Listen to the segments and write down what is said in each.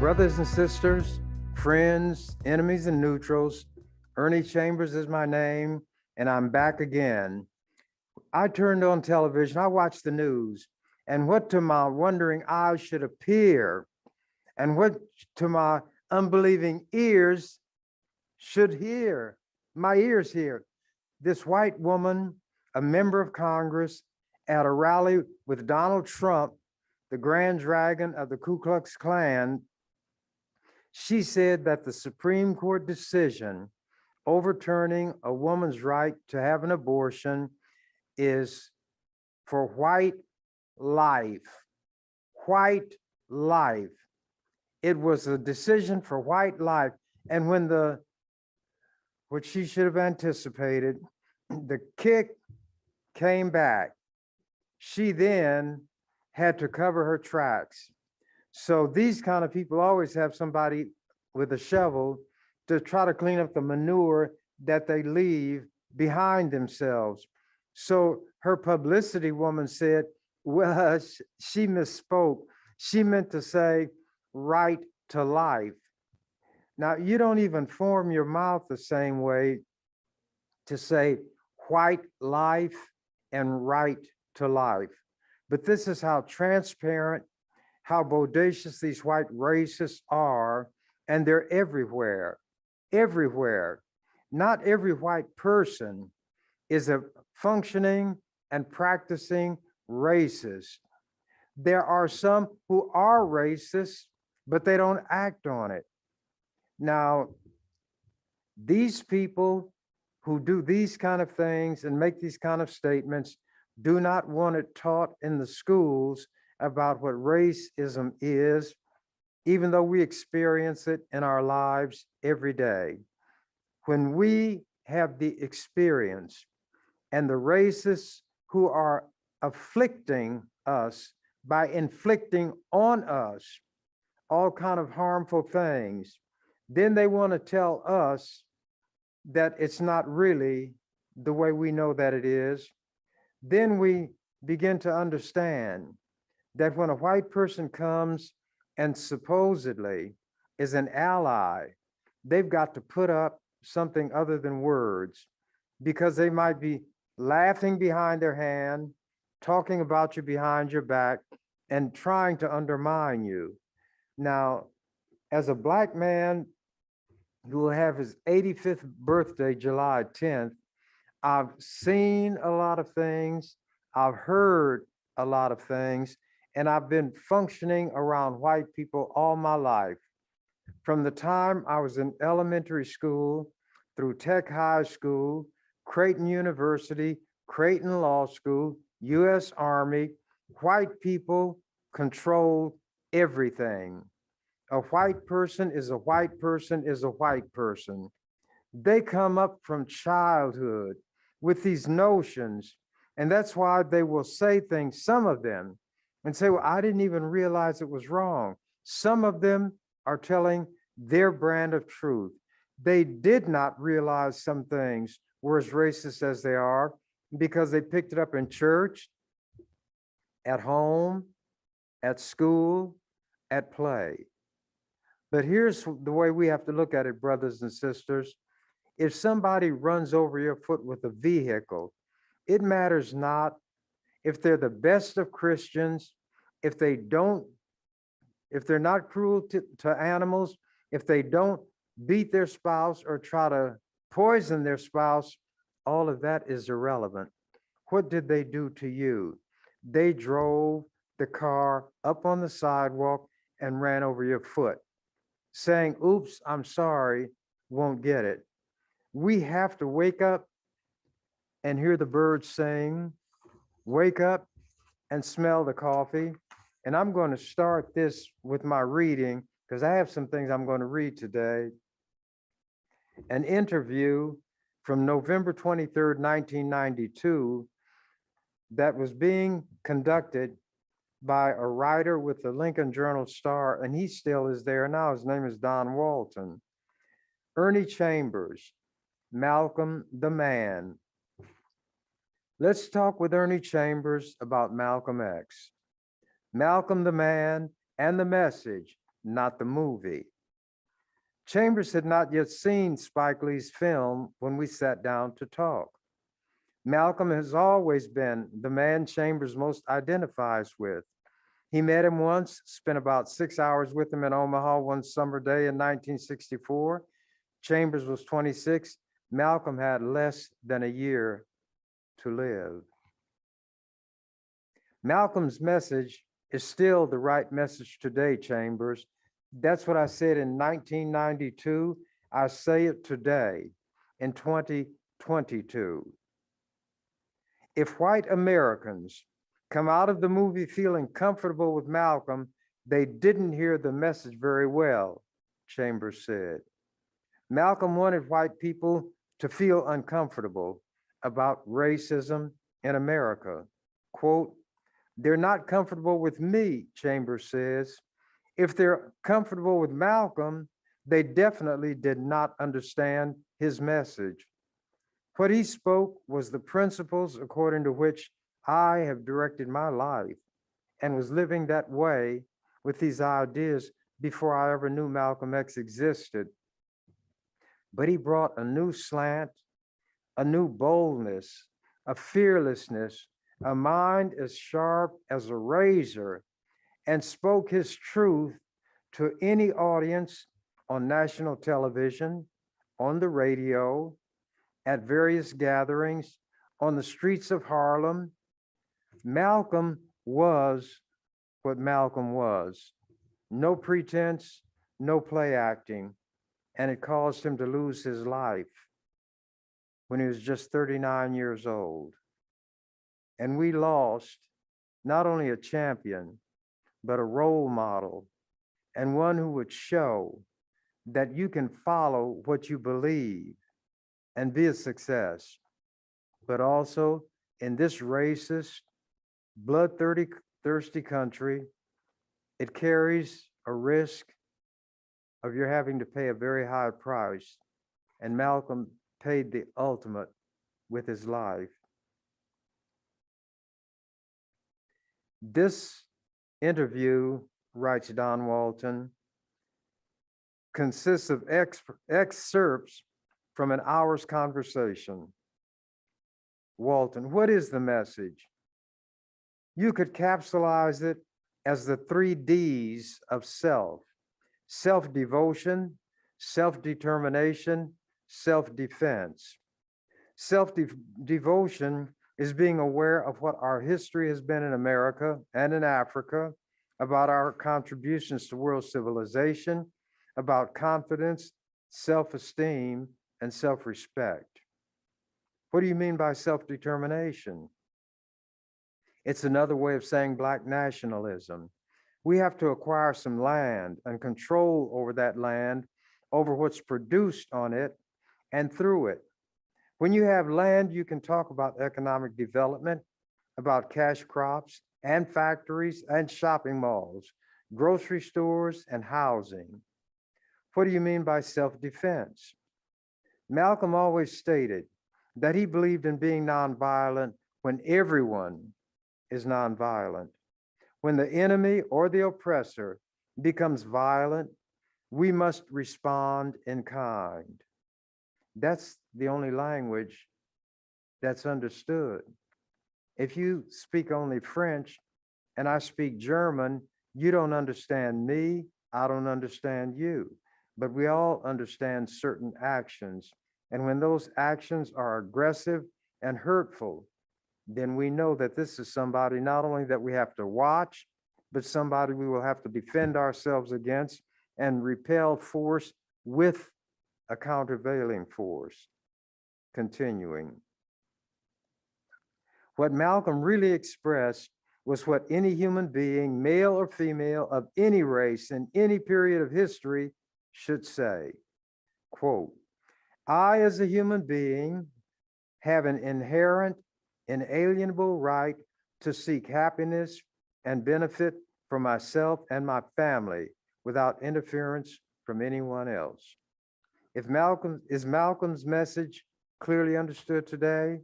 Brothers and sisters, friends, enemies and neutrals, Ernie Chambers is my name, and I'm back again. I turned on television, I watched the news, and what to my wondering eyes should appear, and what to my unbelieving ears should hear, my ears hear. This white woman, a member of Congress, at a rally with Donald Trump, the Grand Dragon of the Ku Klux Klan, she said that the Supreme Court decision overturning a woman's right to have an abortion is for white life. White life. It was a decision for white life. And when what she should have anticipated, the kick came back, she then had to cover her tracks. So these kind of people always have somebody with a shovel to try to clean up the manure that they leave behind themselves. So her publicity woman said, well, she misspoke. She meant to say right to life. Now, you don't even form your mouth the same way to say white life and right to life. But this is how transparent, how bodacious these white racists are, and they're everywhere, everywhere. Not every white person is a functioning and practicing racist. There are some who are racist, but they don't act on it. Now, these people who do these kind of things and make these kind of statements do not want it taught in the schools about what racism is, even though we experience it in our lives every day. When we have the experience and the racists who are afflicting us by inflicting on us all kind of harmful things, then they want to tell us that it's not really the way we know that it is. Then we begin to understand that when a white person comes and supposedly is an ally, they've got to put up something other than words, because they might be laughing behind their hand, talking about you behind your back, and trying to undermine you. Now, as a Black man who will have his 85th birthday, July 10th, I've seen a lot of things, I've heard a lot of things, and I've been functioning around white people all my life. From the time I was in elementary school, through Tech High School, Creighton University, Creighton Law School, US Army, white people control everything. A white person is a white person is a white person. They come up from childhood with these notions, and that's why they will say things, some of them, and say, well, I didn't even realize it was wrong. Some of them are telling their brand of truth. They did not realize some things were as racist as they are because they picked it up in church, at home, at school, at play. But here's the way we have to look at it, brothers and sisters. If somebody runs over your foot with a vehicle, it matters not if they're the best of Christians, if they're not cruel to animals, if they don't beat their spouse or try to poison their spouse, all of that is irrelevant. What did they do to you? They drove the car up on the sidewalk and ran over your foot, saying, oops, I'm sorry, won't get it. We have to wake up and hear the birds sing, wake up and smell the coffee. And I'm going to start this with my reading because I have some things I'm going to read today. An interview from November 23rd, 1992, that was being conducted by a writer with the Lincoln Journal-Star, and he still is there now. His name is Don Walton. Ernie Chambers, Malcolm the Man. Let's talk with Ernie Chambers about Malcolm X. Malcolm the Man and the message not the movie. Chambers had not yet seen Spike Lee's film when we sat down to talk. Malcolm has always been the man Chambers most identifies with. He met him once, spent about 6 hours with him in Omaha one summer day in 1964. Chambers was 26. Malcolm had less than a year to live. Malcolm's message is still the right message today, Chambers. That's what I said in 1992. I say it today in 2022. If white Americans come out of the movie feeling comfortable with Malcolm, they didn't hear the message very well, Chambers said. Malcolm wanted white people to feel uncomfortable about racism in America. Quote, "They're not comfortable with me," Chambers says. If they're comfortable with Malcolm, they definitely did not understand his message. What he spoke was the principles according to which I have directed my life and was living that way with these ideas before I ever knew Malcolm X existed. But he brought a new slant, a new boldness, a fearlessness, a mind as sharp as a razor, and spoke his truth to any audience on national television, on the radio, at various gatherings, on the streets of Harlem. Malcolm was what Malcolm was. No pretense, no play acting, and it caused him to lose his life when he was just 39 years old. And we lost not only a champion, but a role model, and one who would show that you can follow what you believe and be a success. But also in this racist, bloodthirsty country, it carries a risk of your having to pay a very high price. And Malcolm paid the ultimate with his life. This interview, writes Don Walton, consists of excerpts from an hour's conversation. Walton, what is the message? You could capsulize it as the 3 Ds of self: self-devotion, self-determination, self-defense. Self-devotion is being aware of what our history has been in America and in Africa, about our contributions to world civilization, about confidence, self-esteem, and self-respect. What do you mean by self-determination? It's another way of saying Black nationalism. We have to acquire some land and control over that land, over what's produced on it and through it. When you have land, you can talk about economic development, about cash crops and factories and shopping malls, grocery stores and housing. What do you mean by self-defense? Malcolm always stated that he believed in being nonviolent when everyone is nonviolent. When the enemy or the oppressor becomes violent, we must respond in kind. That's the only language that's understood. If you speak only French and I speak German, you don't understand me, I don't understand you. But we all understand certain actions. And when those actions are aggressive and hurtful, then we know that this is somebody not only that we have to watch, but somebody we will have to defend ourselves against and repel force with a countervailing force. Continuing. What Malcolm really expressed was what any human being, male or female, of any race in any period of history should say. Quote, "I, as a human being, have an inherent, inalienable right to seek happiness and benefit for myself and my family without interference from anyone else." Is Malcolm's message clearly understood today?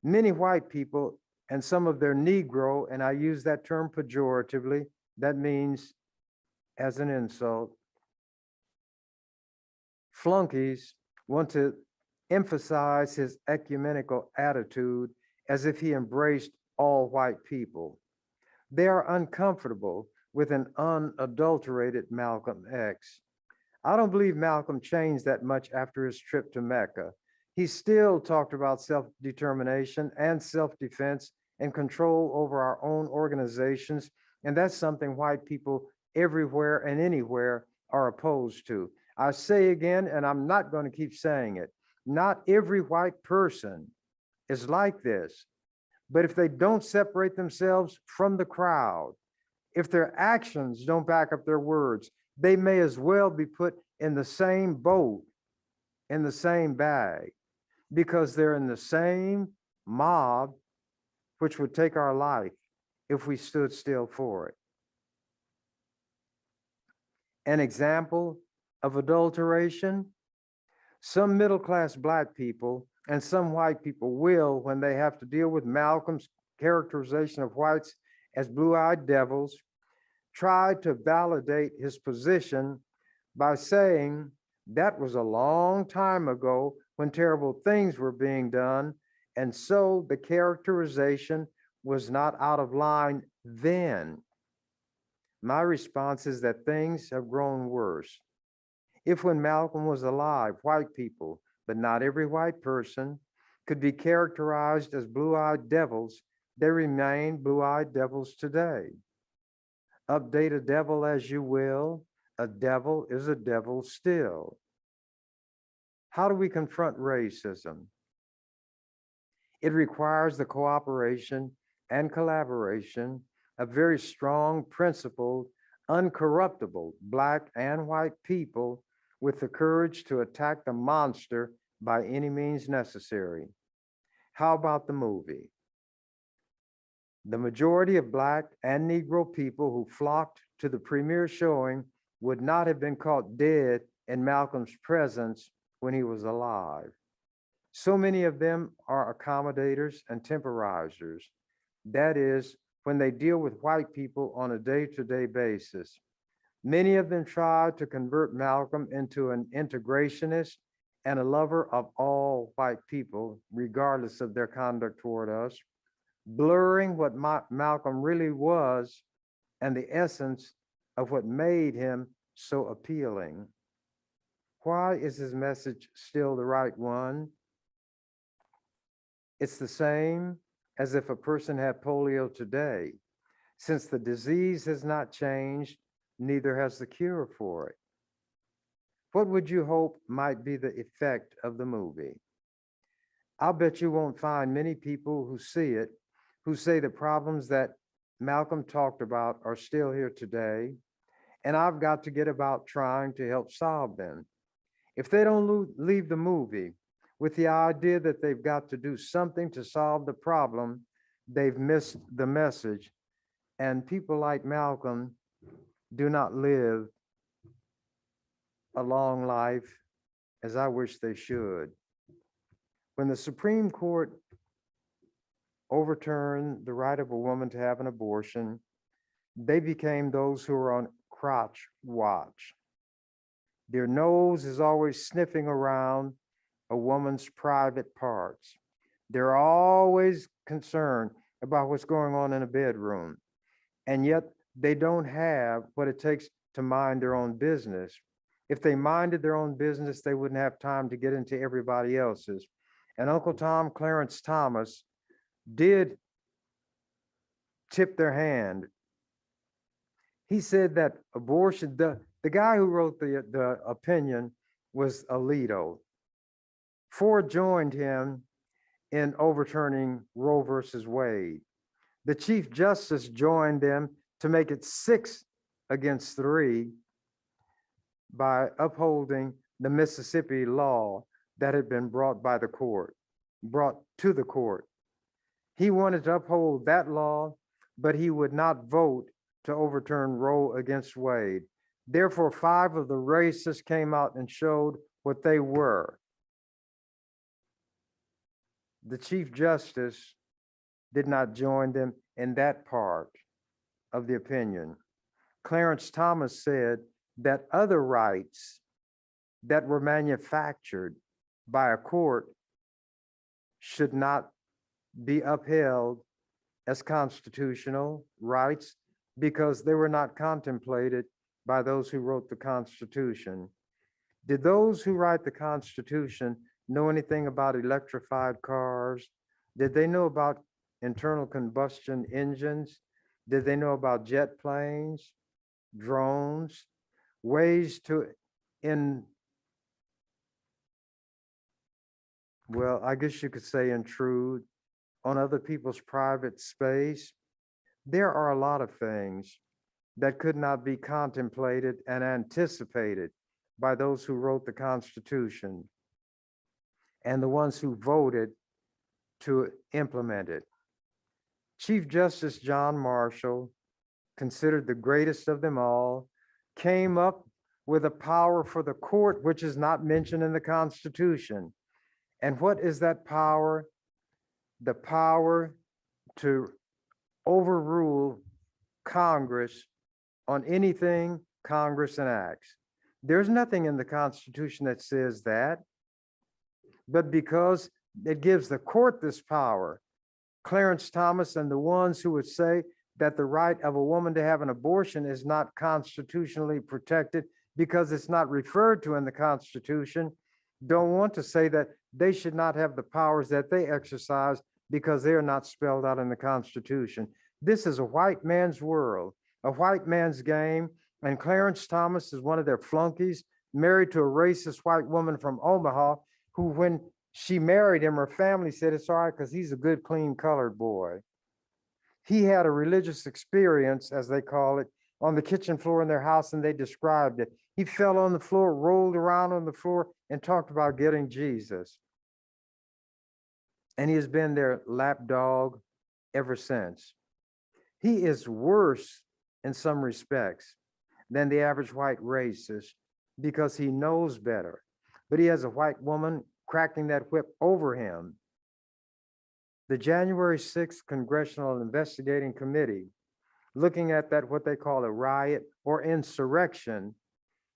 Many white people and some of their Negro, and I use that term pejoratively, that means as an insult. Flunkies want to emphasize his ecumenical attitude as if he embraced all white people. They are uncomfortable with an unadulterated Malcolm X. I don't believe Malcolm changed that much after his trip to Mecca. He still talked about self-determination and self-defense and control over our own organizations. And that's something white people everywhere and anywhere are opposed to. I say again, and I'm not going to keep saying it, not every white person is like this. But if they don't separate themselves from the crowd, if their actions don't back up their words, they may as well be put in the same boat, in the same bag, because they're in the same mob, which would take our life if we stood still for it. An example of adulteration: some middle-class Black people and some white people will, when they have to deal with Malcolm's characterization of whites as blue-eyed devils, try to validate his position by saying that was a long time ago when terrible things were being done, and so the characterization was not out of line then. My response is that things have grown worse. If when Malcolm was alive, white people, but not every white person, could be characterized as blue-eyed devils, they remain blue-eyed devils today. Update a devil as you will, a devil is a devil still. How do we confront racism? It requires the cooperation and collaboration of very strong, principled, uncorruptible Black and white people with the courage to attack the monster by any means necessary. How about the movie? The majority of Black and Negro people who flocked to the premiere showing would not have been caught dead in Malcolm's presence when he was alive. So many of them are accommodators and temporizers. That is, when they deal with white people on a day-to-day basis. Many of them tried to convert Malcolm into an integrationist and a lover of all white people, regardless of their conduct toward us, blurring what Malcolm really was and the essence of what made him so appealing. Why is his message still the right one? It's the same as if a person had polio today. Since the disease has not changed, neither has the cure for it. What would you hope might be the effect of the movie? I'll bet you won't find many people who see it who say the problems that Malcolm talked about are still here today, and I've got to get about trying to help solve them. If they don't leave the movie with the idea that they've got to do something to solve the problem, they've missed the message. And people like Malcolm do not live a long life as I wish they should. When the Supreme Court overturned the right of a woman to have an abortion, they became those who are on crotch watch. Their nose is always sniffing around a woman's private parts. They're always concerned about what's going on in a bedroom, and yet they don't have what it takes to mind their own business. If they minded their own business, they wouldn't have time to get into everybody else's. And Uncle Tom Clarence Thomas did tip their hand. He said that abortion, the guy who wrote the opinion was Alito. Ford joined him in overturning Roe versus Wade. The Chief Justice joined them to make it 6-3 by upholding the Mississippi law that had been brought to the court. He wanted to uphold that law, but he would not vote to overturn Roe against Wade. Therefore, 5 of the racists came out and showed what they were. The Chief Justice did not join them in that part of the opinion. Clarence Thomas said that other rights that were manufactured by a court should not be upheld as constitutional rights because they were not contemplated by those who wrote the Constitution. Did those who write the Constitution know anything about electrified cars? Did they know about internal combustion engines? Did they know about jet planes, drones, ways to well, I guess you could say intrude on other people's private space? There are a lot of things that could not be contemplated and anticipated by those who wrote the Constitution and the ones who voted to implement it. Chief Justice John Marshall, considered the greatest of them all, came up with a power for the court which is not mentioned in the Constitution. And what is that power? The power to overrule Congress on anything Congress enacts. There's nothing in the Constitution that says that, but because it gives the court this power, Clarence Thomas and the ones who would say that the right of a woman to have an abortion is not constitutionally protected because it's not referred to in the Constitution, don't want to say that they should not have the powers that they exercise because they are not spelled out in the Constitution. This is a white man's world, a white man's game, and Clarence Thomas is one of their flunkies, married to a racist white woman from Omaha, who, when she married him, her family said it's all right because he's a good, clean colored boy. He had a religious experience, as they call it, on the kitchen floor in their house, and they described it. He fell on the floor, rolled around on the floor, and talked about getting Jesus. And he has been their lapdog ever since. He is worse in some respects than the average white racist because he knows better. But he has a white woman cracking that whip over him. The January 6th Congressional Investigating Committee, looking at that, what they call a riot or insurrection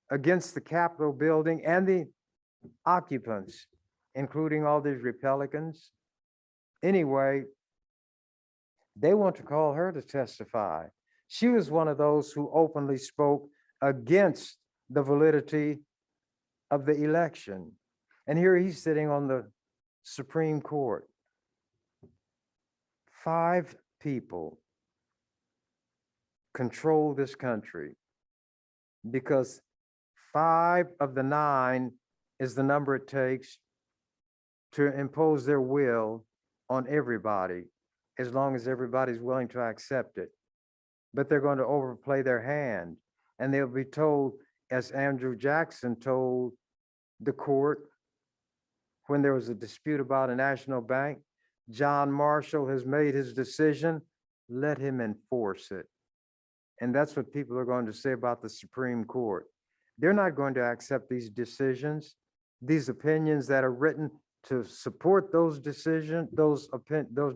against the Capitol building and the occupants, including all these Republicans. Anyway, they want to call her to testify. She was one of those who openly spoke against the validity of the election. And here he's sitting on the Supreme Court. 5 people control this country because 5 of the 9 is the number it takes to impose their will on everybody, as long as everybody's willing to accept it. But they're going to overplay their hand, and they'll be told, as Andrew Jackson told the court when there was a dispute about a national bank, John Marshall has made his decision, let him enforce it. And that's what people are going to say about the Supreme Court. They're not going to accept these decisions, these opinions that are written to support those decisions. Those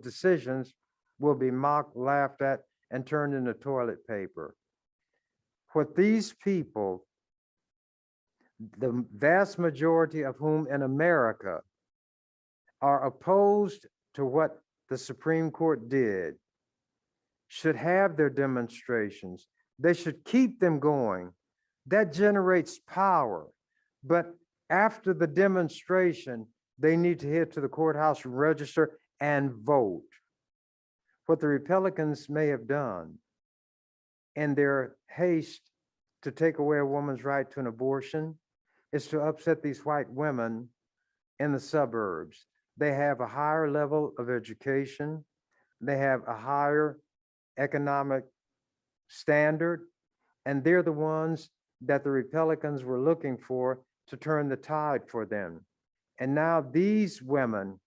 decisions will be mocked, laughed at, and turned into toilet paper. What these people, the vast majority of whom in America are opposed to what the Supreme Court did, should have their demonstrations. They should keep them going. That generates power. But after the demonstration, they need to head to the courthouse, register, and vote. What the Republicans may have done in their haste to take away a woman's right to an abortion is to upset these white women in the suburbs. They have a higher level of education. They have a higher economic standard, and they're the ones that the Republicans were looking for to turn the tide for them. And now these women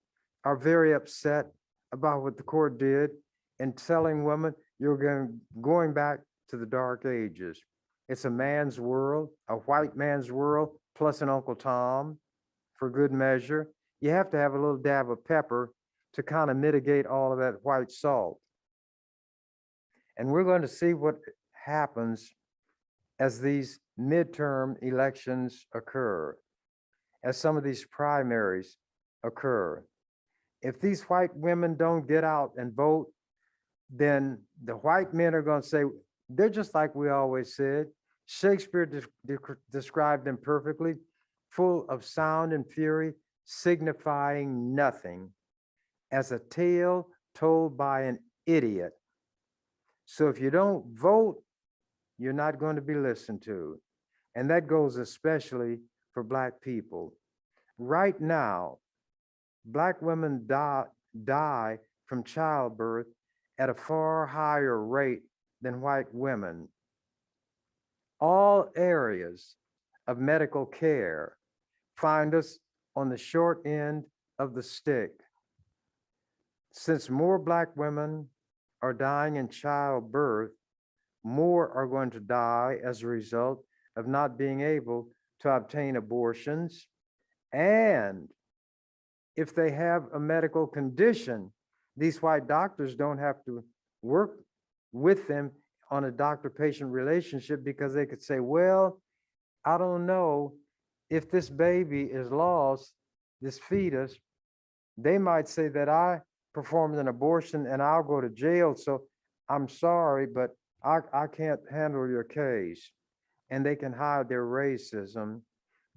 are very upset about what the court did in telling women, you're going back to the dark ages. It's a man's world, a white man's world, plus an Uncle Tom for good measure. You have to have a little dab of pepper to kind of mitigate all of that white salt. And we're going to see what happens as these midterm elections occur, as some of these primaries occur. If these white women don't get out and vote, then the white men are going to say, they're just like we always said. Shakespeare described them perfectly, full of sound and fury, signifying nothing, as a tale told by an idiot. So if you don't vote, you're not going to be listened to. And that goes especially for Black people. Right now, Black women die from childbirth at a far higher rate than white women. All areas of medical care find us on the short end of the stick. Since more Black women are dying in childbirth, more are going to die as a result of not being able to obtain abortions. And if they have a medical condition, these white doctors don't have to work with them on a doctor-patient relationship, because they could say, well, I don't know if this baby is lost, this fetus. They might say that I performed an abortion and I'll go to jail, so I'm sorry, but I can't handle your case. And they can hide their racism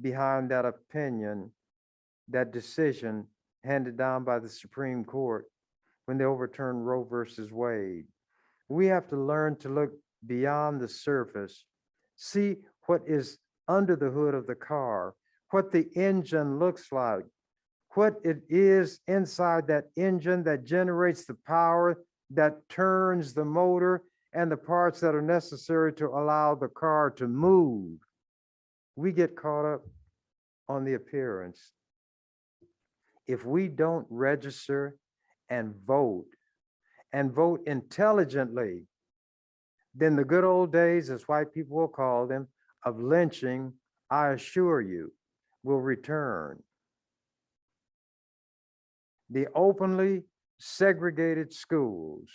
behind that opinion, that decision handed down by the Supreme Court when they overturned Roe versus Wade. We have to learn to look beyond the surface, see what is under the hood of the car, what the engine looks like, what it is inside that engine that generates the power, that turns the motor, and the parts that are necessary to allow the car to move. We get caught up on the appearance. If we don't register and vote intelligently, then the good old days, as white people will call them, of lynching, I assure you, will return. The openly segregated schools,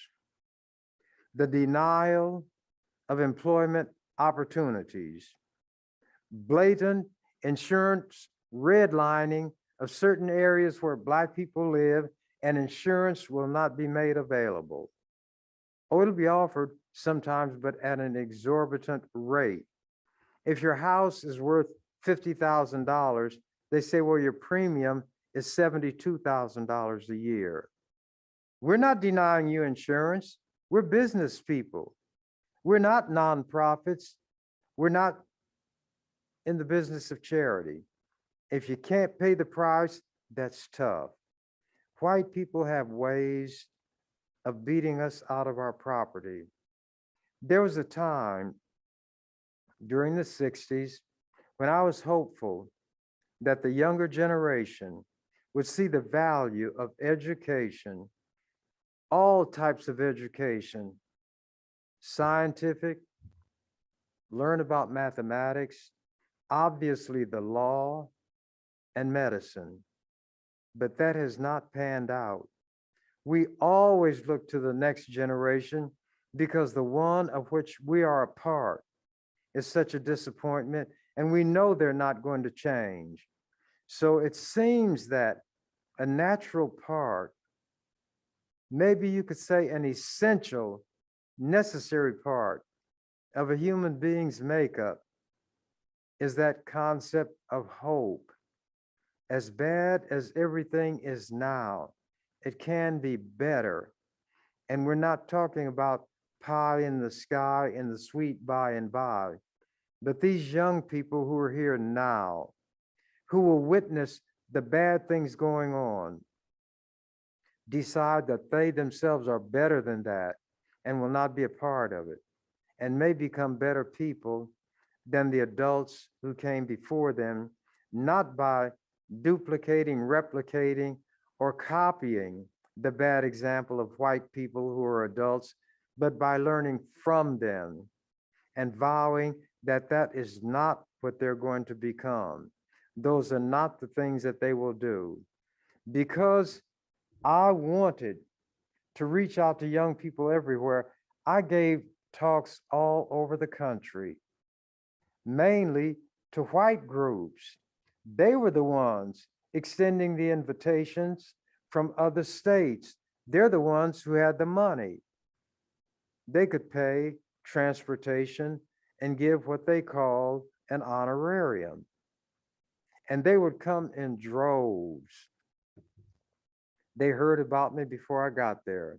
the denial of employment opportunities, blatant insurance redlining of certain areas where Black people live, and insurance will not be made available. Oh, it'll be offered sometimes, but at an exorbitant rate. If your house is worth $50,000, they say, well, your premium is $72,000 a year. We're not denying you insurance. We're business people. We're not nonprofits. We're not in the business of charity. If you can't pay the price, that's tough. White people have ways of beating us out of our property. There was a time during the 60s when I was hopeful that the younger generation would see the value of education, all types of education, scientific, learn about mathematics, obviously the law, and medicine. But that has not panned out. We always look to the next generation because the one of which we are a part is such a disappointment, and we know they're not going to change. So it seems that a natural part, maybe you could say an essential, necessary part of a human being's makeup, is that concept of hope. As bad as everything is now, it can be better. And we're not talking about pie in the sky and the sweet by and by, but these young people who are here now, who will witness the bad things going on, decide that they themselves are better than that and will not be a part of it, and may become better people than the adults who came before them, not by duplicating, replicating, or copying the bad example of white people who are adults, but by learning from them and vowing that that is not what they're going to become. Those are not the things that they will do. Because I wanted to reach out to young people everywhere, I gave talks all over the country. mainly to white groups. They were the ones extending the invitations from other states. They're the ones who had the money. They could pay transportation and give what they called an honorarium. And they would come in droves. They heard about me before I got there,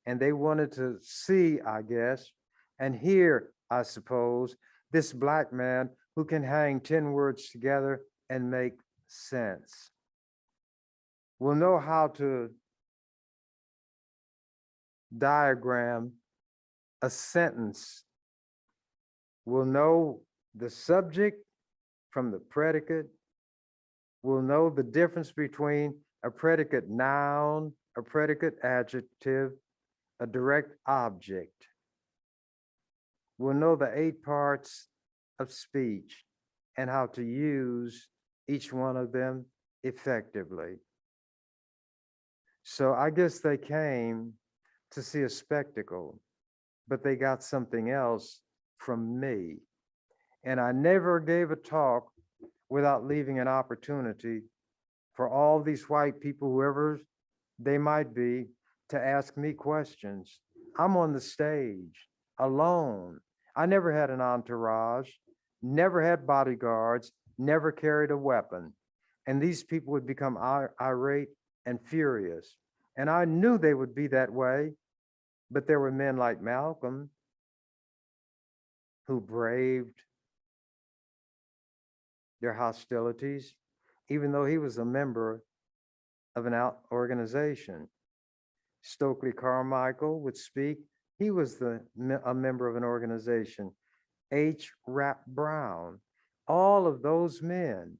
and they wanted to see, I guess, and hear, I suppose, this Black man who can hang 10 words together and make sense. Will know how to diagram a sentence, will know the subject from the predicate, will know the difference between a predicate noun, a predicate adjective, a direct object. Will know the 8 parts of speech and how to use each one of them effectively. So I guess they came to see a spectacle, but they got something else from me. And I never gave a talk without leaving an opportunity for all these white people, whoever they might be, to ask me questions. I'm on the stage alone. I never had an entourage, never had bodyguards, never carried a weapon. And these people would become irate and furious. And I knew they would be that way, but there were men like Malcolm who braved their hostilities, even though he was a member of an organization. Stokely Carmichael would speak. He was a member of an organization. H. Rap Brown, all of those men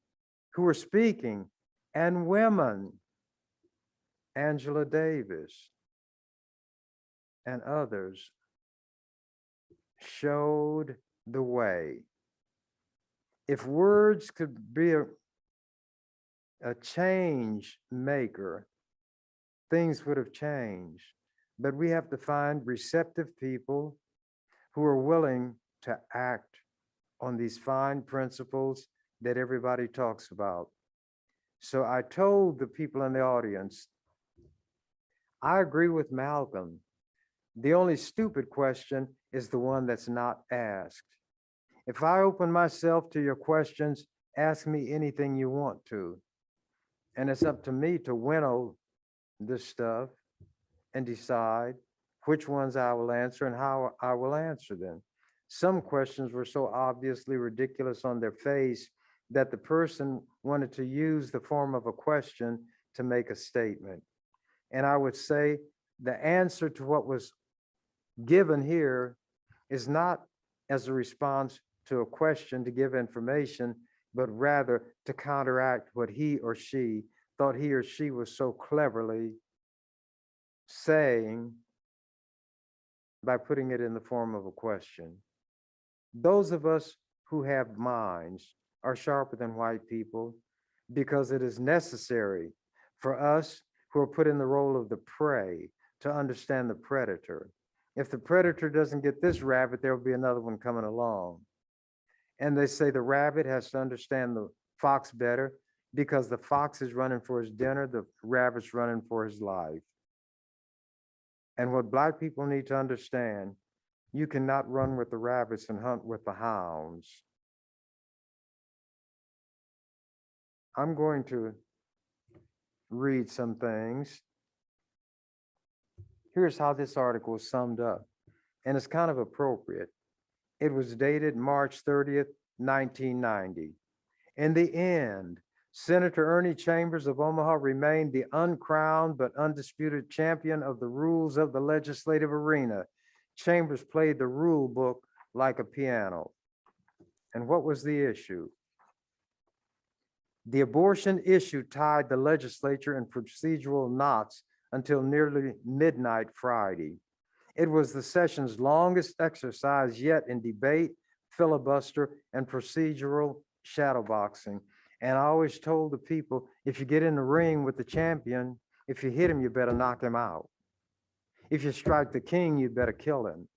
who were speaking, and women, Angela Davis and others, showed the way. If words could be a change maker, things would have changed. But we have to find receptive people who are willing to act on these fine principles that everybody talks about. So I told the people in the audience, I agree with Malcolm. The only stupid question is the one that's not asked. If I open myself to your questions, ask me anything you want to. And it's up to me to winnow this stuff and decide which ones I will answer and how I will answer them. Some questions were so obviously ridiculous on their face that the person wanted to use the form of a question to make a statement. And I would say the answer to what was given here is not as a response to a question to give information, but rather to counteract what he or she thought he or she was so cleverly saying by putting it in the form of a question. Those of us who have minds are sharper than white people because it is necessary for us who are put in the role of the prey to understand the predator. If the predator doesn't get this rabbit, there will be another one coming along. And they say the rabbit has to understand the fox better because the fox is running for his dinner, the rabbit's running for his life. And what Black people need to understand, you cannot run with the rabbits and hunt with the hounds. I'm going to read some things. Here's how this article is summed up, and it's kind of appropriate. It was dated March 30th, 1990. In the end, Senator Ernie Chambers of Omaha remained the uncrowned but undisputed champion of the rules of the legislative arena. Chambers played the rule book like a piano. And what was the issue? The abortion issue tied the legislature in procedural knots until nearly midnight Friday. It was the session's longest exercise yet in debate, filibuster, and procedural shadowboxing. And I always told the people, if you get in the ring with the champion, if you hit him, you better knock him out. If you strike the king, you better kill him.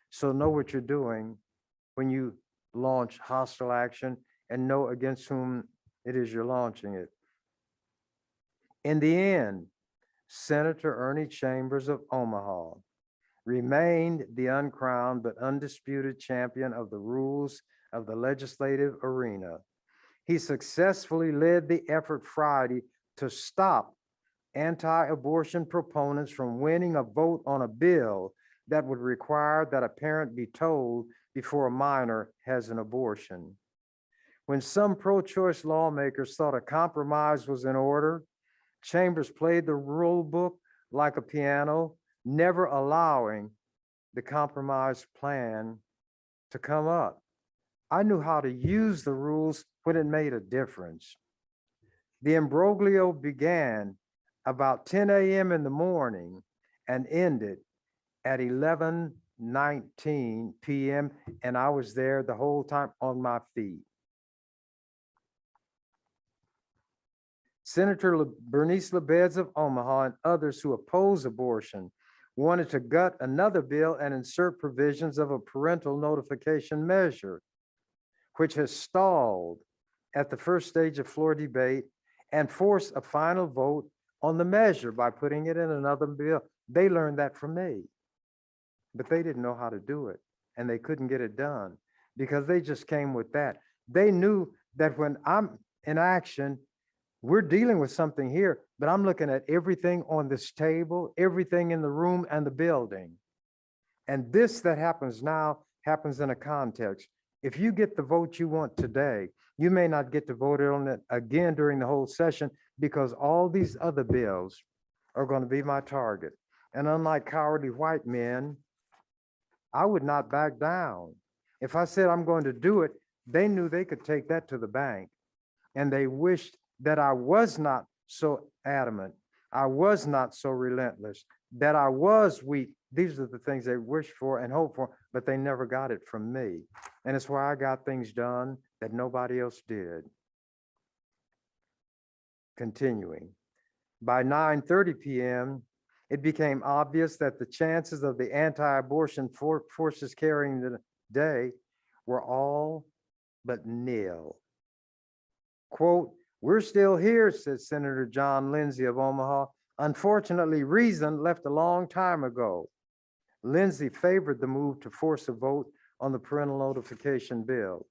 So know what you're doing when you launch hostile action and know against whom it is you're launching it. In the end, Senator Ernie Chambers of Omaha remained the uncrowned but undisputed champion of the rules of the legislative arena. He successfully led the effort Friday to stop anti-abortion proponents from winning a vote on a bill that would require that a parent be told before a minor has an abortion. When some pro-choice lawmakers thought a compromise was in order, Chambers played the rule book like a piano, never allowing the compromise plan to come up. I knew how to use the rules when it made a difference. The imbroglio began about 10 a.m. in the morning and ended at 11:19 p.m. and I was there the whole time on my feet. Senator Bernice Lebeds of Omaha and others who oppose abortion wanted to gut another bill and insert provisions of a parental notification measure, which has stalled at the first stage of floor debate, and force a final vote on the measure by putting it in another bill. They learned that from me, but they didn't know how to do it, and they couldn't get it done because they just came with that. They knew that when I'm in action, we're dealing with something here, but I'm looking at everything on this table, everything in the room and the building. And this that happens now happens in a context. If you get the vote you want today, you may not get to vote on it again during the whole session because all these other bills are going to be my target. And unlike cowardly white men, I would not back down. If I said I'm going to do it, they knew they could take that to the bank. And they wished that I was not so adamant, I was not so relentless, that I was weak. These are the things they wished for and hoped for, but they never got it from me. And it's why I got things done that nobody else did. Continuing, by 9:30 p.m., it became obvious that the chances of the anti-abortion forces carrying the day were all but nil. Quote, "We're still here," said Senator John Lindsay of Omaha. "Unfortunately, reason left a long time ago." Lindsay favored the move to force a vote on the parental notification bill.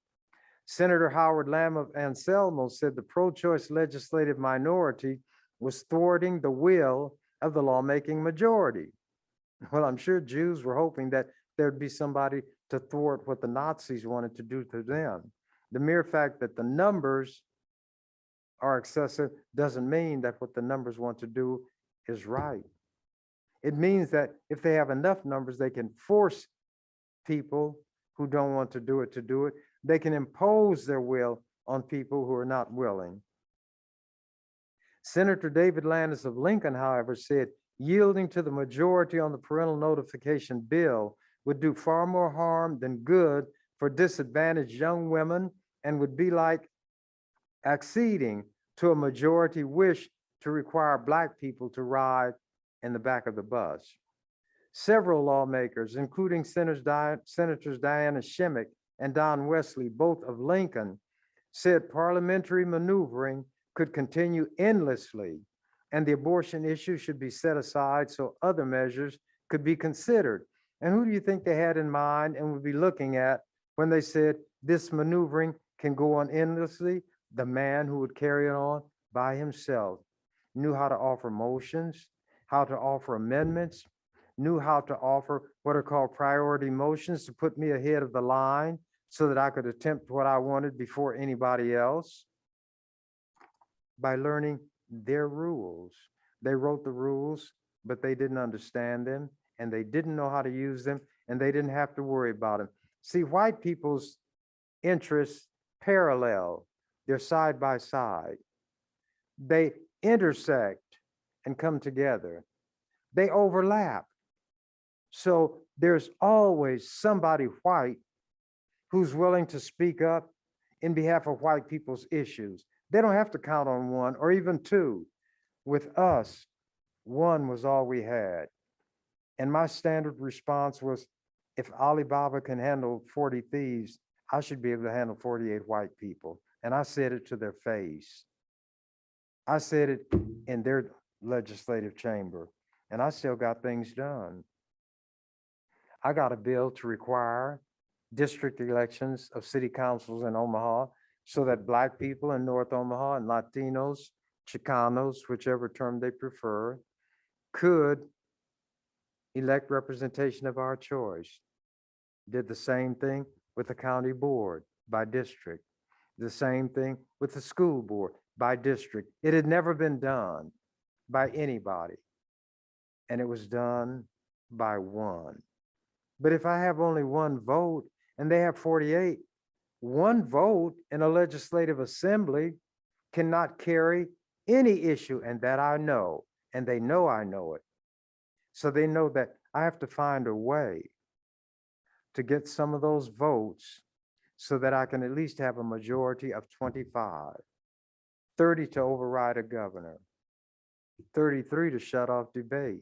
Senator Howard Lamb of Anselmo said the pro-choice legislative minority was thwarting the will of the lawmaking majority. Well, I'm sure Jews were hoping that there'd be somebody to thwart what the Nazis wanted to do to them. The mere fact that the numbers are excessive doesn't mean that what the numbers want to do is right. It means that if they have enough numbers, they can force people who don't want to do it. They can impose their will on people who are not willing. Senator David Landis of Lincoln, however, said yielding to the majority on the parental notification bill would do far more harm than good for disadvantaged young women and would be like acceding to a majority wish to require Black people to ride in the back of the bus. Several lawmakers, including Senators Diana Shimmick and Don Wesley, both of Lincoln, said parliamentary maneuvering could continue endlessly and the abortion issue should be set aside so other measures could be considered. And who do you think they had in mind and would be looking at when they said this maneuvering can go on endlessly? The man who would carry it on by himself, knew how to offer motions, how to offer amendments, knew how to offer what are called priority motions to put me ahead of the line so that I could attempt what I wanted before anybody else by learning their rules. They wrote the rules, but they didn't understand them and they didn't know how to use them and they didn't have to worry about them. See, white people's interests parallel, they're side by side. They intersect and come together. They overlap. So there's always somebody white who's willing to speak up in behalf of white people's issues. They don't have to count on one or even two. With us, one was all we had. And my standard response was, if Alibaba can handle 40 thieves, I should be able to handle 48 white people. And I said it to their face. I said it in their legislative chamber, and I still got things done. I got a bill to require district elections of city councils in Omaha so that Black people in North Omaha and Latinos, Chicanos, whichever term they prefer, could elect representation of our choice. Did the same thing with the county board by district. The same thing with the school board by district. It had never been done by anybody. And it was done by one. But if I have only one vote and they have 48, one vote in a legislative assembly cannot carry any issue, and that I know, and they know I know it. So they know that I have to find a way to get some of those votes so that I can at least have a majority of 25, 30 to override a governor, 33 to shut off debate.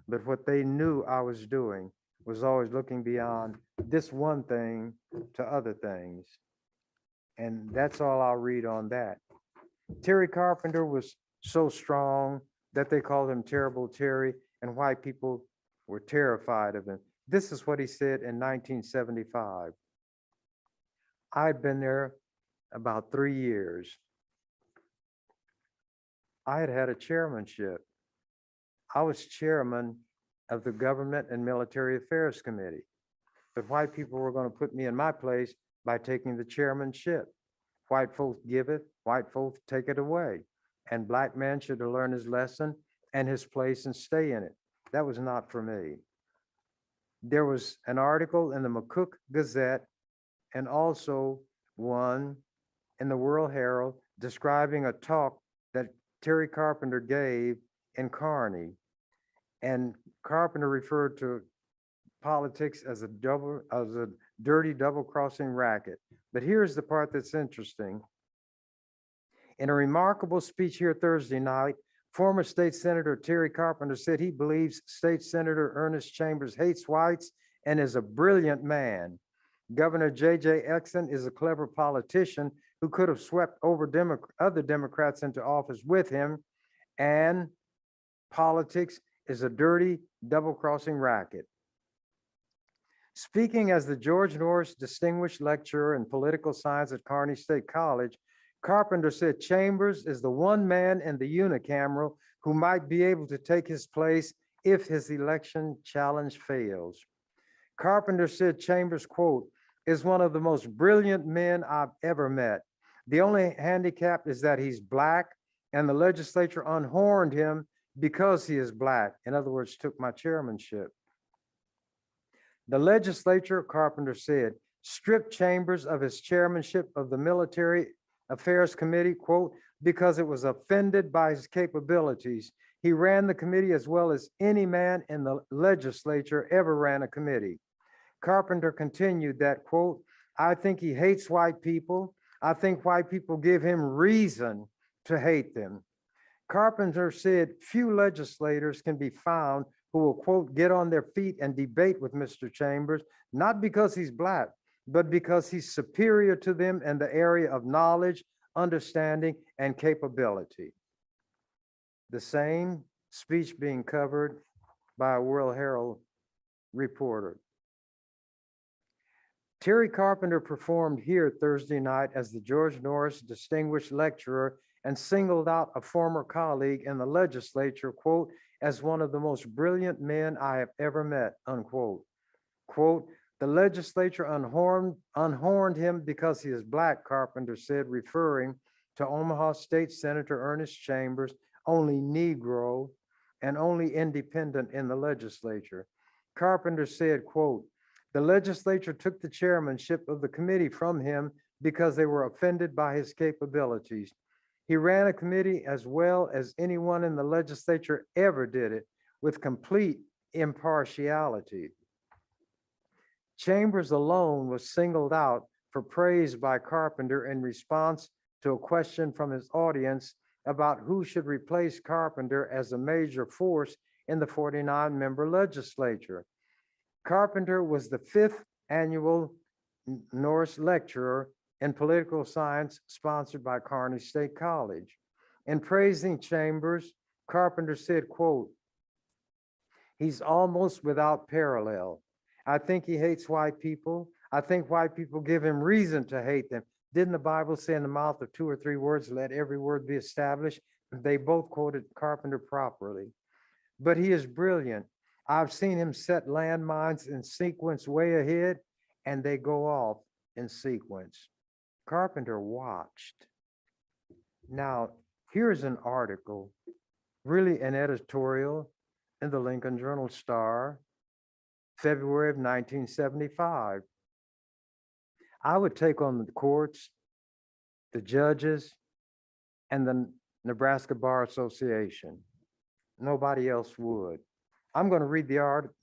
But what they knew I was doing was always looking beyond this one thing to other things. And that's all I'll read on that. Terry Carpenter was so strong that they called him Terrible Terry, and white people were terrified of him. This is what he said in 1975. I'd been there about 3 years. I had had a chairmanship. I was chairman of the Government and Military Affairs Committee. But white people were going to put me in my place by taking the chairmanship. White folk give it, white folk take it away. And Black man should learn his lesson and his place and stay in it. That was not for me. There was an article in the McCook Gazette and also one in the World Herald describing a talk that Terry Carpenter gave in Kearney. And Carpenter referred to politics as a dirty double-crossing racket. But here's the part that's interesting. In a remarkable speech here Thursday night, former State Senator Terry Carpenter said he believes State Senator Ernest Chambers hates whites and is a brilliant man. Governor J.J. Exon is a clever politician who could have swept over other Democrats into office with him, and politics is a dirty double-crossing racket. Speaking as the George Norris Distinguished Lecturer in Political Science at Kearney State College, Carpenter said Chambers is the one man in the unicameral who might be able to take his place if his election challenge fails. Carpenter said Chambers, quote, is one of the most brilliant men I've ever met. The only handicap is that he's Black, and the legislature unhorned him because he is Black. In other words, took my chairmanship. The legislature, Carpenter said, stripped Chambers of his chairmanship of the Military Affairs Committee, quote, because it was offended by his capabilities. He ran the committee as well as any man in the legislature ever ran a committee. Carpenter continued that, quote, I think he hates white people. I think white people give him reason to hate them. Carpenter said few legislators can be found who will, quote, get on their feet and debate with Mr. Chambers, not because he's Black, but because he's superior to them in the area of knowledge, understanding, and capability. The same speech being covered by a World Herald reporter. Terry Carpenter performed here Thursday night as the George Norris Distinguished Lecturer and singled out a former colleague in the legislature, quote, as one of the most brilliant men I have ever met, unquote. Quote, the legislature unhorned him because he is Black, Carpenter said, referring to Omaha State Senator Ernest Chambers, only Negro and only independent in the legislature. Carpenter said, quote, the legislature took the chairmanship of the committee from him because they were offended by his capabilities. He ran a committee as well as anyone in the legislature ever did it, with complete impartiality. Chambers alone was singled out for praise by Carpenter in response to a question from his audience about who should replace Carpenter as a major force in the 49-member legislature. Carpenter was the 5th annual Norris Lecturer in Political Science, sponsored by Kearney State College. In praising Chambers, Carpenter said, quote, "He's almost without parallel. I think he hates white people. I think white people give him reason to hate them. Didn't the Bible say in the mouth of 2 or 3 words, let every word be established?" They both quoted Carpenter properly. But he is brilliant. I've seen him set landmines in sequence way ahead, and they go off in sequence. Carpenter watched. Now, here's an article, really an editorial in the Lincoln Journal Star, February of 1975. I would take on the courts, the judges, and the Nebraska Bar Association. Nobody else would. I'm going to read the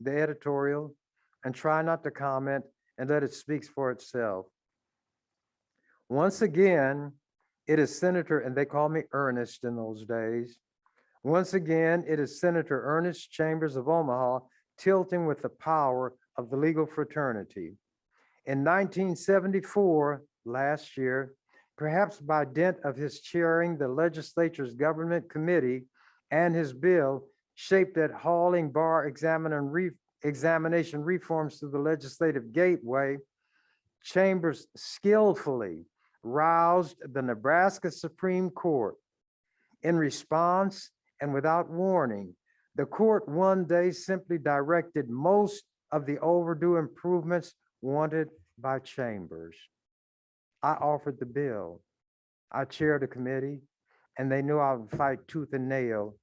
editorial and try not to comment and let it speak for itself. Once again, it is Senator, and they called me Ernest in those days. Once again, it is Senator Ernest Chambers of Omaha tilting with the power of the legal fraternity. In 1974, last year, perhaps by dint of his chairing the legislature's government committee and his bill shaped at hauling bar examination reforms to the legislative gateway, Chambers skillfully roused the Nebraska Supreme Court. In response, and without warning, the court one day simply directed most of the overdue improvements wanted by Chambers. I offered the bill. I chaired a committee, and they knew I would fight tooth and nail.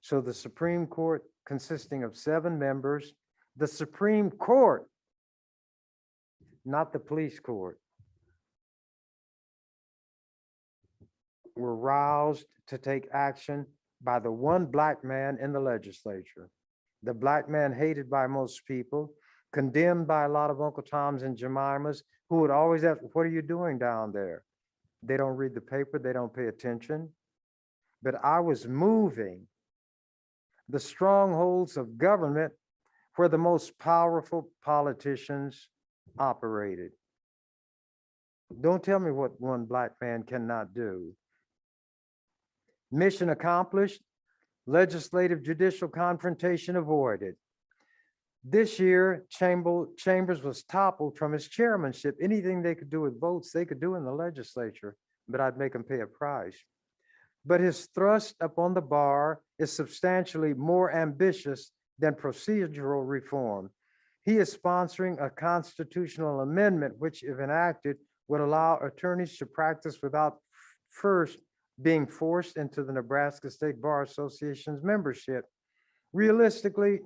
So the Supreme Court, consisting of 7 members, the Supreme Court, not the police court, were roused to take action by the one black man in the legislature. The black man hated by most people, condemned by a lot of Uncle Toms and Jemimas, who would always ask, "What are you doing down there?" They don't read the paper, they don't pay attention. But I was moving the strongholds of government where the most powerful politicians operated. Don't tell me what one black man cannot do. Mission accomplished, legislative judicial confrontation avoided. This year, Chambers was toppled from his chairmanship. Anything they could do with votes, they could do in the legislature, but I'd make him pay a price. But his thrust upon the bar is substantially more ambitious than procedural reform. He is sponsoring a constitutional amendment, which, if enacted, would allow attorneys to practice without first being forced into the Nebraska State Bar Association's membership. Realistically,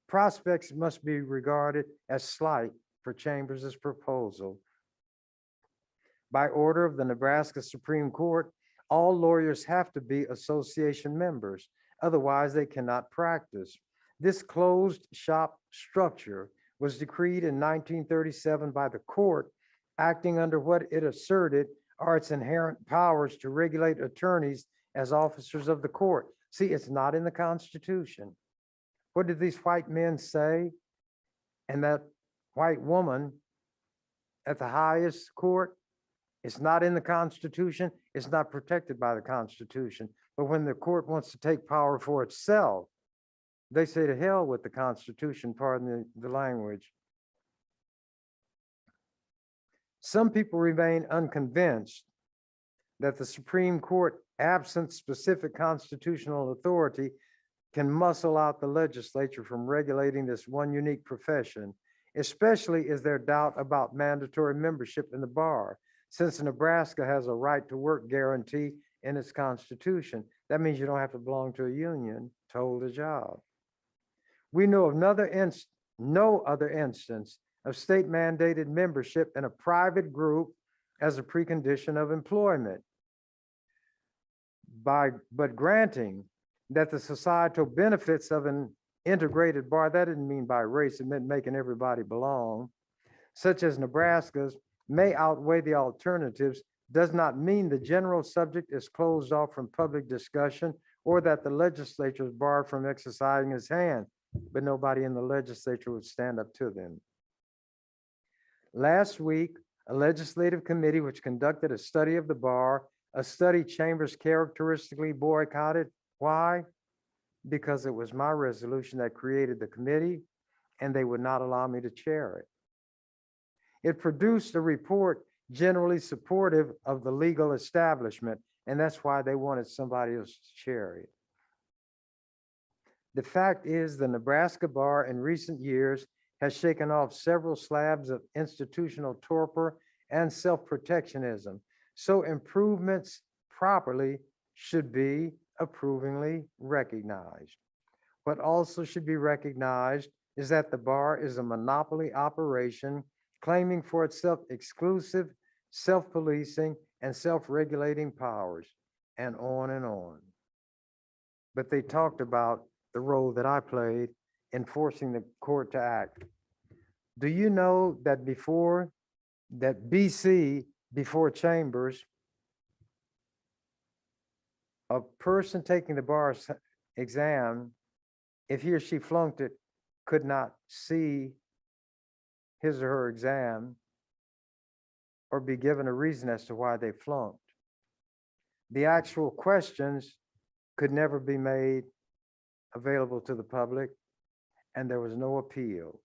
prospects must be regarded as slight for Chambers' proposal. By order of the Nebraska Supreme Court, all lawyers have to be association members, otherwise they cannot practice. This closed shop structure was decreed in 1937 by the court, acting under what it asserted are its inherent powers to regulate attorneys as officers of the court. See, it's not in the Constitution. What did these white men say? And that white woman at the highest court, it's not in the Constitution. It's not protected by the Constitution. But when the court wants to take power for itself, they say to hell with the Constitution, pardon the language. Some people remain unconvinced that the Supreme Court, absent specific constitutional authority, can muscle out the legislature from regulating this one unique profession, especially is there doubt about mandatory membership in the bar, since Nebraska has a right to work guarantee in its constitution. That means you don't have to belong to a union to hold a job. We know of no other instance of state mandated membership in a private group as a precondition of employment. But granting that the societal benefits of an integrated bar, that didn't mean by race, it meant making everybody belong, such as Nebraska's, may outweigh the alternatives, does not mean the general subject is closed off from public discussion or that the legislature is barred from exercising its hand, but nobody in the legislature would stand up to them. Last week, a legislative committee which conducted a study of the bar, a study Chambers characteristically boycotted. Why? Because it was my resolution that created the committee and they would not allow me to chair it. It produced a report generally supportive of the legal establishment, and that's why they wanted somebody else to chair it. The fact is, the Nebraska bar in recent years has shaken off several slabs of institutional torpor and self-protectionism. So improvements properly should be approvingly recognized. What also should be recognized is that the bar is a monopoly operation claiming for itself exclusive self-policing and self-regulating powers, and on and on. But they talked about the role that I played in forcing the court to act. Do you know that BC, before Chambers, a person taking the bar exam, if he or she flunked it, could not see his or her exam or be given a reason as to why they flunked. The actual questions could never be made available to the public, and there was no appeal.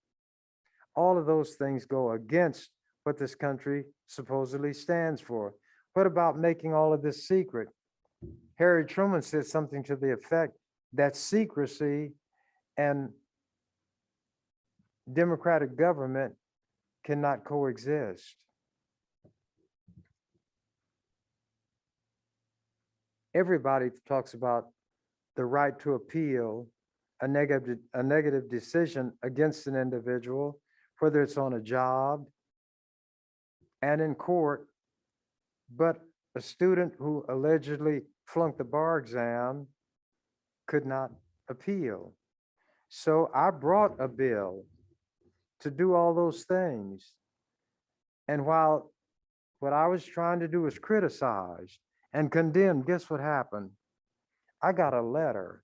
All of those things go against what this country supposedly stands for. What about making all of this secret? Harry Truman said something to the effect that secrecy and democratic government cannot coexist. Everybody talks about the right to appeal a negative decision against an individual, whether it's on a job and in court, but a student who allegedly flunked the bar exam could not appeal. So I brought a bill to do all those things. And while what I was trying to do was criticize and condemn, guess what happened? I got a letter,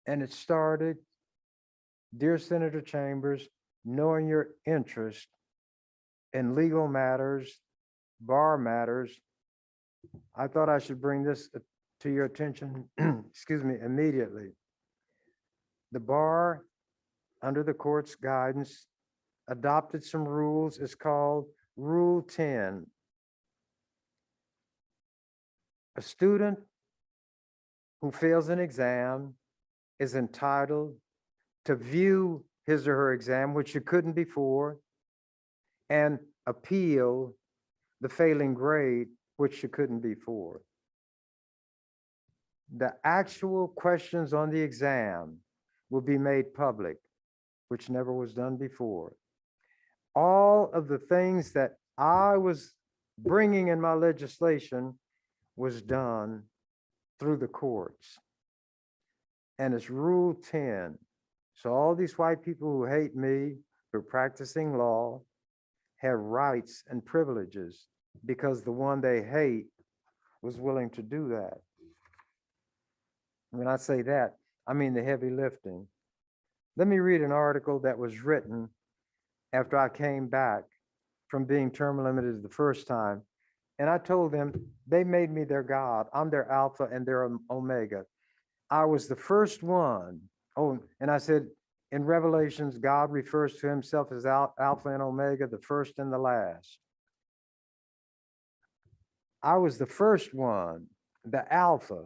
and it started, "Dear Senator Chambers, knowing your interest in legal matters, bar matters, I thought I should bring this to your attention, excuse me, immediately. The bar, under the court's guidance, adopted some rules. It's called Rule 10. A student who fails an exam is entitled to view his or her exam, which you couldn't before, and appeal the failing grade, which you couldn't before. The actual questions on the exam will be made public, which never was done before. All of the things that I was bringing in my legislation was done through the courts. And it's Rule 10. So all these white people who hate me for practicing law have rights and privileges because the one they hate was willing to do that. When I say that, I mean the heavy lifting. Let me read an article that was written after I came back from being term limited the first time. And I told them they made me their God. I'm their Alpha and their Omega. I was the first one. Oh, and I said, in Revelations, God refers to himself as Alpha and Omega, the first and the last. I was the first one, the Alpha,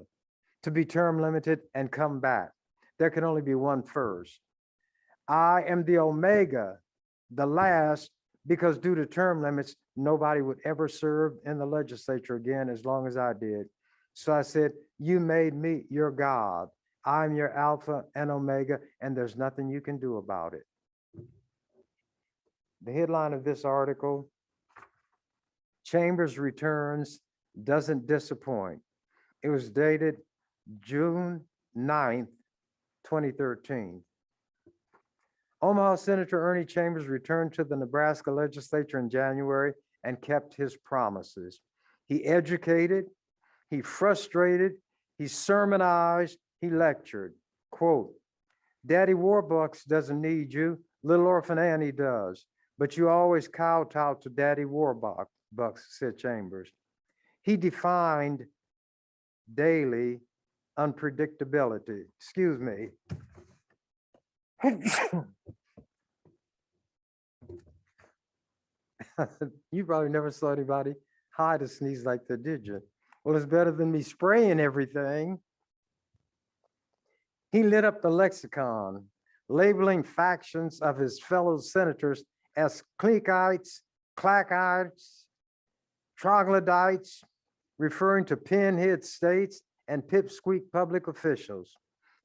to be term limited and come back. There can only be one first. I am the Omega, the last, because due to term limits, nobody would ever serve in the legislature again as long as I did. So I said, you made me your God. I'm your Alpha and Omega, and there's nothing you can do about it. The headline of this article, Chambers returns, doesn't disappoint. It was dated June 9th, 2013. Omaha Senator Ernie Chambers returned to the Nebraska legislature in January and kept his promises. He educated, he frustrated, he sermonized, he lectured. Quote, Daddy Warbucks doesn't need you, little orphan Annie does. but you always kowtow to Daddy Warbucks, said Chambers. He defined daily unpredictability. Excuse me. You probably never saw anybody hide a sneeze like that, did you? Well, it's better than me spraying everything. He lit up the lexicon, labeling factions of his fellow senators as cliquites, clackites, troglodytes, referring to pinhead states and pipsqueak public officials.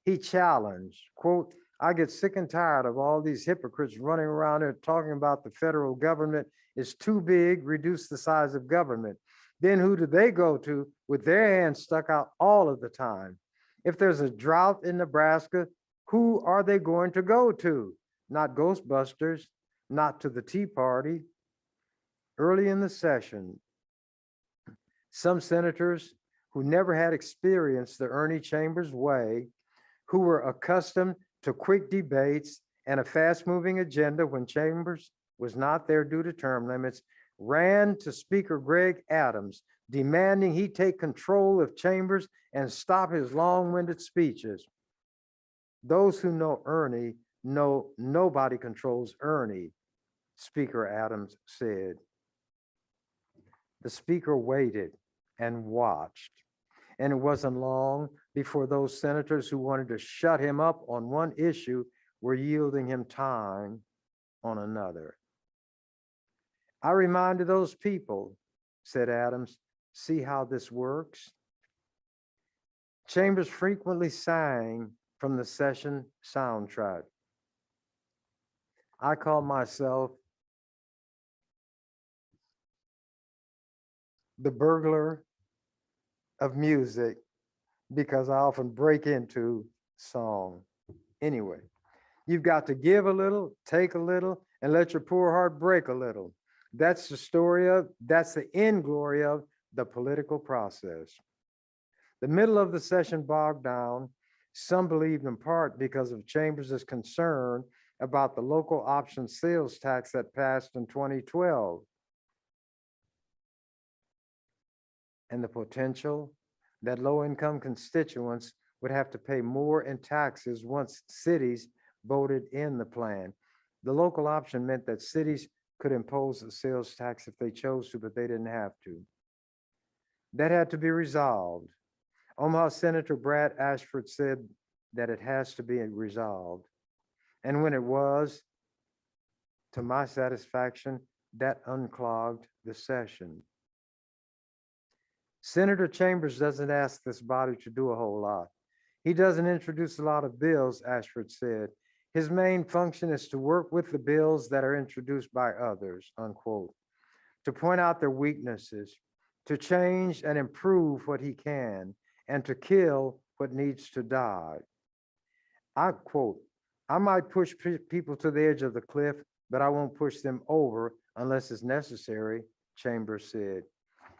He challenged, quote, I get sick and tired of all these hypocrites running around here talking about the federal government is too big, reduce the size of government. Then who do they go to with their hands stuck out all of the time? If there's a drought in Nebraska, who are they going to go to? Not Ghostbusters, not to the Tea Party. Early in the session, some senators who never had experienced the Ernie Chambers way, who were accustomed to quick debates and a fast-moving agenda when Chambers was not there due to term limits, ran to Speaker Greg Adams, demanding he take control of Chambers and stop his long-winded speeches. Those who know Ernie know nobody controls Ernie, Speaker Adams said. The speaker waited and watched, and it wasn't long before those senators who wanted to shut him up on one issue were yielding him time on another. I reminded those people, said Adams, see how this works? Chambers frequently sang from the session soundtrack. I call myself the burglar of music because I often break into song. Anyway, you've got to give a little, take a little, and let your poor heart break a little. That's the end glory of the political process. The middle of the session bogged down, some believed in part because of Chambers' concern about the local option sales tax that passed in 2012 and the potential that low-income constituents would have to pay more in taxes once cities voted in the plan. The local option meant that cities could impose a sales tax if they chose to, but they didn't have to. That had to be resolved. Omaha Senator Brad Ashford said that it has to be resolved. And when it was, to my satisfaction, that unclogged the session. Senator Chambers doesn't ask this body to do a whole lot. He doesn't introduce a lot of bills, Ashford said. His main function is to work with the bills that are introduced by others, unquote, to point out their weaknesses, to change and improve what he can, and to kill what needs to die. I quote, I might push people to the edge of the cliff, but I won't push them over unless it's necessary, Chambers said.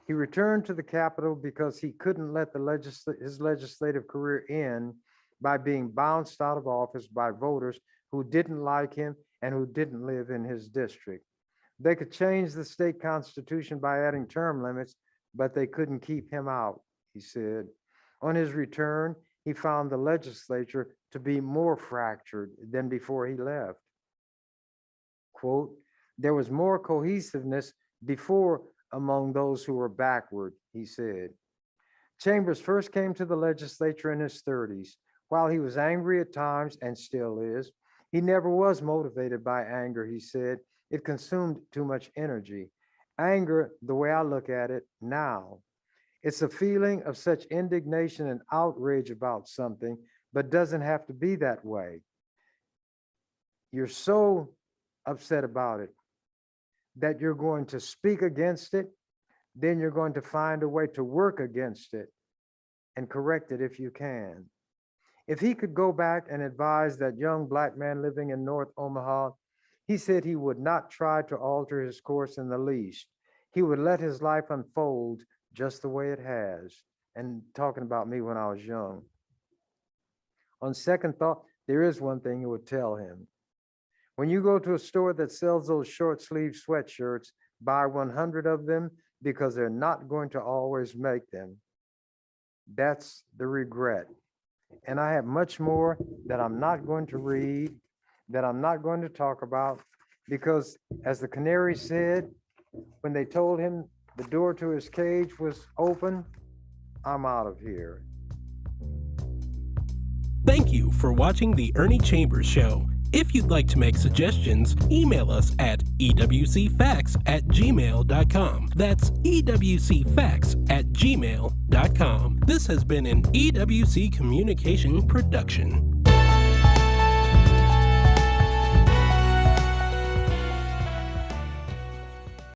He returned to the Capitol because he couldn't let his legislative career end by being bounced out of office by voters who didn't like him and who didn't live in his district. They could change the state constitution by adding term limits, but they couldn't keep him out, he said. On his return, he found the legislature to be more fractured than before he left. Quote, there was more cohesiveness before among those who were backward, he said. Chambers first came to the legislature in his 30s. While he was angry at times and still is, he never was motivated by anger, he said. It consumed too much energy. Anger, the way I look at it now, it's a feeling of such indignation and outrage about something, but doesn't have to be that way. You're so upset about it that you're going to speak against it, then you're going to find a way to work against it and correct it if you can. If he could go back and advise that young Black man living in North Omaha, he said he would not try to alter his course in the least. He would let his life unfold just the way it has. And talking about me when I was young. On second thought, there is one thing he would tell him. When you go to a store that sells those short sleeve sweatshirts, buy 100 of them because they're not going to always make them. That's the regret. And I have much more that I'm not going to read, that I'm not going to talk about, because as the canary said, when they told him the door to his cage was open, I'm out of here. Thank you for watching The Ernie Chambers Show. If you'd like to make suggestions, email us at ewcfacts@gmail.com. That's ewcfacts@gmail.com. This has been an EWC Communication production.